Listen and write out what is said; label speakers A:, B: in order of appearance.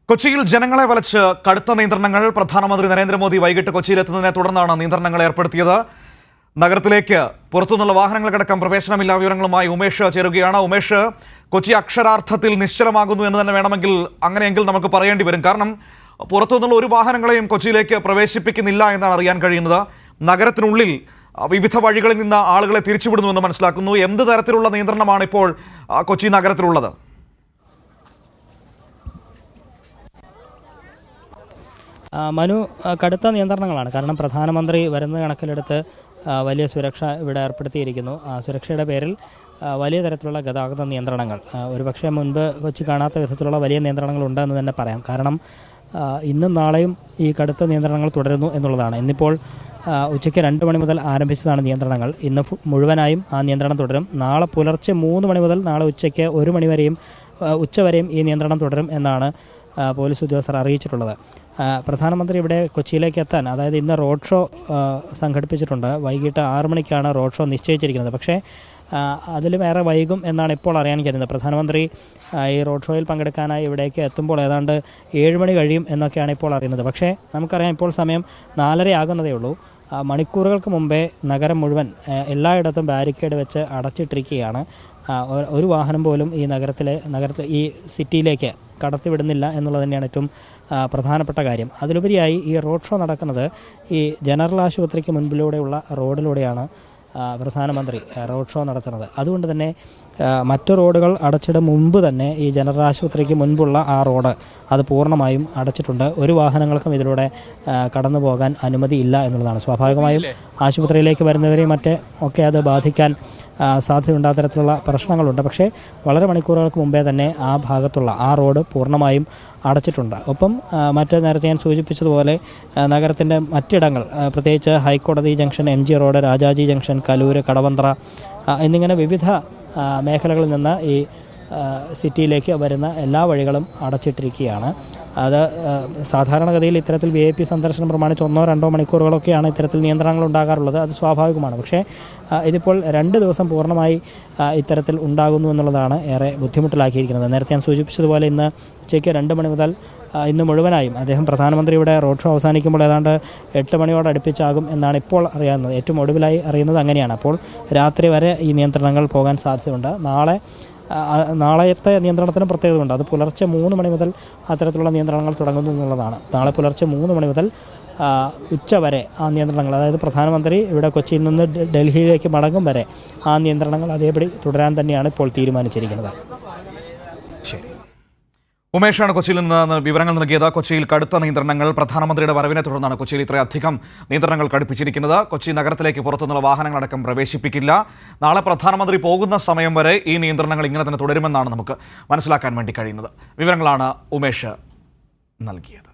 A: കൊച്ചിയിൽ ജനങ്ങളെ വലച്ച് കടുത്ത നിയന്ത്രണങ്ങൾ. പ്രധാനമന്ത്രി നരേന്ദ്രമോദി വൈകിട്ട് കൊച്ചിയിലെത്തുന്നതിനെ തുടർന്നാണ് നിയന്ത്രണങ്ങൾ ഏർപ്പെടുത്തിയത്. നഗരത്തിലേക്ക് പുറത്തുനിന്നുള്ള വാഹനങ്ങൾക്കടക്കം പ്രവേശനമില്ല. വിവരങ്ങളുമായി ഉമേഷ് ചേരുകയാണ്. ഉമേഷ്, കൊച്ചി അക്ഷരാർത്ഥത്തിൽ നിശ്ചലമാകുന്നു എന്ന് തന്നെ വേണമെങ്കിൽ അങ്ങനെയെങ്കിൽ നമുക്ക് പറയേണ്ടി വരും. കാരണം പുറത്തുനിന്നുള്ള ഒരു വാഹനങ്ങളെയും കൊച്ചിയിലേക്ക് പ്രവേശിപ്പിക്കുന്നില്ല എന്നാണ് അറിയാൻ കഴിയുന്നത്. നഗരത്തിനുള്ളിൽ വിവിധ വഴികളിൽ നിന്ന് ആളുകളെ തിരിച്ചുവിടുന്നുവെന്ന് മനസ്സിലാക്കുന്നു. എന്ത് തരത്തിലുള്ള നിയന്ത്രണമാണ് ഇപ്പോൾ കൊച്ചി നഗരത്തിലുള്ളത്?
B: മനു, കടുത്ത നിയന്ത്രണങ്ങളാണ്. കാരണം പ്രധാനമന്ത്രി വരുന്ന കണക്കിലെടുത്ത് വലിയ സുരക്ഷ ഇവിടെ ഏർപ്പെടുത്തിയിരിക്കുന്നു. സുരക്ഷയുടെ പേരിൽ വലിയ തരത്തിലുള്ള ഗതാഗത നിയന്ത്രണങ്ങൾ, ഒരുപക്ഷെ മുൻപ് കൊച്ചി കാണാത്ത വിധത്തിലുള്ള വലിയ നിയന്ത്രണങ്ങൾ ഉണ്ടെന്ന് തന്നെ പറയാം. കാരണം ഇന്നും നാളെയും ഈ കടുത്ത നിയന്ത്രണങ്ങൾ തുടരുന്നു എന്നുള്ളതാണ്. ഇന്നിപ്പോൾ ഉച്ചയ്ക്ക് 2 മണി മുതൽ ആരംഭിച്ചതാണ് നിയന്ത്രണങ്ങൾ. ഇന്ന് മുഴുവനായും ആ നിയന്ത്രണം തുടരും. നാളെ പുലർച്ചെ 3 മണി മുതൽ നാളെ ഉച്ചയ്ക്ക് 1 മണി വരെയും ഉച്ചവരെയും ഈ നിയന്ത്രണം തുടരും എന്നാണ് പോലീസ് ഉദ്യോഗസ്ഥർ അറിയിച്ചിട്ടുള്ളത്. പ്രധാനമന്ത്രി ഇവിടെ കൊച്ചിയിലേക്ക് എത്താൻ, അതായത് ഇന്ന് റോഡ് ഷോ സംഘടിപ്പിച്ചിട്ടുണ്ട്. വൈകിട്ട് 6 മണിക്കാണ് റോഡ് ഷോ നിശ്ചയിച്ചിരിക്കുന്നത്. പക്ഷേ അതിലുമേറെ വൈകും എന്നാണ് ഇപ്പോൾ അറിയാൻ കഴിയുന്നത്. പ്രധാനമന്ത്രി ഈ റോഡ് ഷോയിൽ പങ്കെടുക്കാനായി ഇവിടേക്ക് എത്തുമ്പോൾ ഏതാണ്ട് 7 മണി കഴിയും എന്നൊക്കെയാണ് ഇപ്പോൾ അറിയുന്നത്. പക്ഷേ നമുക്കറിയാം, ഇപ്പോൾ സമയം 4:30 ആകുന്നതേ ഉള്ളൂ. മണിക്കൂറുകൾക്ക് മുമ്പേ നഗരം മുഴുവൻ എല്ലായിടത്തും ബാരിക്കേഡ് വെച്ച് അടച്ചിട്ടിരിക്കുകയാണ്. ഒരു വാഹനം പോലും ഈ നഗരത്തിൽ ഈ സിറ്റിയിലേക്ക് കടത്തിവിടുന്നില്ല എന്നുള്ളത് തന്നെയാണ് ഏറ്റവും പ്രധാനപ്പെട്ട കാര്യം. അതിലുപരിയായി ഈ റോഡ് ഷോ നടക്കുന്നത് ഈ ജനറൽ ആശുപത്രിക്ക് മുൻപിലൂടെയുള്ള റോഡിലൂടെയാണ് പ്രധാനമന്ത്രി റോഡ് ഷോ നടത്തുന്നത്. അതുകൊണ്ട് തന്നെ മറ്റു റോഡുകൾ അടച്ചിടും മുമ്പ് തന്നെ ഈ ജനറൽ ആശുപത്രിക്ക് മുൻപുള്ള ആ റോഡ് അത് പൂർണ്ണമായും അടച്ചിട്ടുണ്ട്. ഒരു വാഹനങ്ങൾക്കും ഇതിലൂടെ കടന്നു പോകാൻ അനുമതിയില്ല എന്നുള്ളതാണ്. സ്വാഭാവികമായും ആശുപത്രിയിലേക്ക് വരുന്നവരെയും ഒക്കെ അത് ബാധിക്കാൻ സാധ്യതയുണ്ടാകുന്ന തരത്തിലുള്ള പ്രശ്നങ്ങളുണ്ട്. പക്ഷേ വളരെ മണിക്കൂറുകൾക്ക് മുമ്പേ തന്നെ ആ ഭാഗത്തുള്ള ആ റോഡ് പൂർണ്ണമായും അടച്ചിട്ടുണ്ട്. ഒപ്പം നേരത്തെ ഞാൻ സൂചിപ്പിച്ചതുപോലെ നഗരത്തിൻ്റെ മറ്റിടങ്ങൾ, പ്രത്യേകിച്ച് ഹൈക്കോടതി junction, MG road, Rajaji junction, Kaloor, Kadavanthra എന്നിങ്ങനെ വിവിധ മേഖലകളിൽ നിന്ന് ഈ സിറ്റിയിലേക്ക് വരുന്ന എല്ലാ വഴികളും അടച്ചിട്ടിരിക്കുകയാണ്. അത് സാധാരണഗതിയിൽ ഇത്തരത്തിൽ VIP സന്ദർശനം പ്രമാണിച്ച് 1-2 മണിക്കൂറുകളൊക്കെയാണ് ഇത്തരത്തിൽ നിയന്ത്രണങ്ങൾ ഉണ്ടാകാറുള്ളത്. അത് സ്വാഭാവികമാണ്. പക്ഷേ ഇതിപ്പോൾ 2 ദിവസം പൂർണ്ണമായി ഇത്തരത്തിൽ ഉണ്ടാകുന്നു എന്നുള്ളതാണ് ഏറെ ബുദ്ധിമുട്ടിലാക്കിയിരിക്കുന്നത്. നേരത്തെ ഞാൻ സൂചിപ്പിച്ചതുപോലെ ഇന്ന് ഉച്ചയ്ക്ക് 2 മണി മുതൽ ഇന്ന് മുഴുവനായും പ്രധാനമന്ത്രിയുടെ റോഡ് ഷോ അവസാനിക്കുമ്പോൾ ഏതാണ്ട് 8 മണിയോട് അടുപ്പിച്ചാകും എന്നാണ് ഇപ്പോൾ അറിയാവുന്നത്. ഏറ്റവും ഒടുവിലായി അറിയുന്നത് അങ്ങനെയാണ്. അപ്പോൾ രാത്രി വരെ ഈ നിയന്ത്രണങ്ങൾ പോകാൻ സാധ്യതയുണ്ട്. നാളത്തെ നിയന്ത്രണത്തിന് പ്രത്യേകതയുണ്ട്. അത് പുലർച്ചെ 3 മണി മുതൽ അത്തരത്തിലുള്ള നിയന്ത്രണങ്ങൾ തുടങ്ങുന്നു എന്നുള്ളതാണ്. നാളെ പുലർച്ചെ 3 മണി മുതൽ ഉച്ചവരെ ആ നിയന്ത്രണങ്ങൾ, അതായത് പ്രധാനമന്ത്രി ഇവിടെ കൊച്ചിയിൽ നിന്ന് ഡൽഹിയിലേക്ക് മടങ്ങും വരെ ആ നിയന്ത്രണങ്ങൾ അതേപടി തുടരാൻ തന്നെയാണ് ഇപ്പോൾ തീരുമാനിച്ചിരിക്കുന്നത്.
A: ഉമേഷാണ് കൊച്ചിയിൽ നിന്ന് വിവരങ്ങൾ നൽകിയത്. കൊച്ചിയിൽ കടുത്ത നിയന്ത്രണങ്ങൾ. പ്രധാനമന്ത്രിയുടെ വരവിനെ തുടർന്നാണ് കൊച്ചിയിൽ ഇത്രയധികം നിയന്ത്രണങ്ങൾ കടുപ്പിച്ചിരിക്കുന്നത്. കൊച്ചി നഗരത്തിലേക്ക് പുറത്തുനിന്നുള്ള വാഹനങ്ങളടക്കം പ്രവേശിപ്പിക്കില്ല. നാളെ പ്രധാനമന്ത്രി പോകുന്ന സമയം വരെ ഈ നിയന്ത്രണങ്ങൾ ഇങ്ങനെ തന്നെ തുടരുമെന്നാണ് നമുക്ക് മനസ്സിലാക്കാൻ വേണ്ടി കഴിയുന്നത്. വിവരങ്ങളാണ് ഉമേഷ് നൽകിയത്.